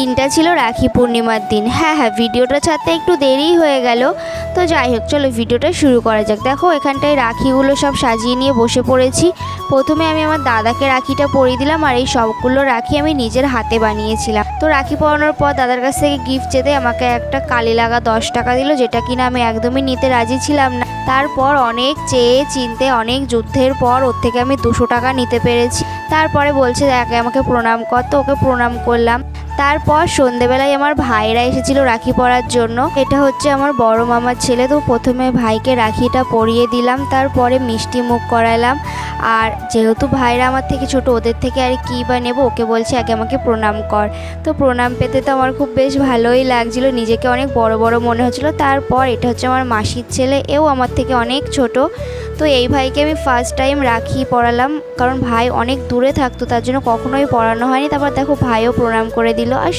দিনটা ছিল রাখি পূর্ণিমার দিন। হ্যাঁ, ভিডিওটা ছাড়তে একটু দেরিই হয়ে গেল। তো যাই হোক, চলো ভিডিওটা শুরু করা যাক। দেখো এখানটায় রাখিগুলো সব সাজিয়ে নিয়ে বসে পড়েছি। প্রথমে আমি আমার দাদাকে রাখিটা পরিয়ে দিলাম, আর এই সবগুলো রাখি আমি নিজের হাতে বানিয়েছিলাম। তো রাখি পরানোর পর দাদার কাছ থেকে গিফট চেতে আমাকে একটা কালি লাগা 10 টাকা দিল, যেটা কিনা আমি একদমই নিতে রাজি ছিলাম না। তারপর অনেক চেয়ে চিনতে, অনেক যুদ্ধের পর ওর থেকে আমি 200 টাকা নিতে পেরেছি। তারপরে বলছে দেখ আমাকে প্রণাম কর, তো ওকে প্রণাম করলাম। তারপর সন্ধেবেলায় আমার ভাইরা এসেছিল রাখি পরার জন্য। এটা হচ্ছে আমার বড় মামার ছেলে। তো প্রথমে ভাইকে রাখিটা পরিয়ে দিলাম, তারপরে মিষ্টি মুখ করালাম। আর যেহেতু ভাইরা আমার থেকে ছোট, ওদের থেকে আর কী বা নেবো, ওকে বলছে আগে আমাকে প্রণাম কর। তো প্রণাম পেতে তো আমার খুব বেশ ভালোই লাগছিল, নিজেকে অনেক বড় বড় মনে হচ্ছিলো। তারপর এটা হচ্ছে আমার মাসির ছেলে, এও আমার থেকে অনেক ছোট। তো এই ভাইকে আমি ফার্স্ট টাইম রাখি পরালাম, কারণ ভাই অনেক দূরে থাকতো, তার জন্য কখনোই পরানো হয়নি। তারপর দেখো ভাইও প্রণাম করে দিল। আর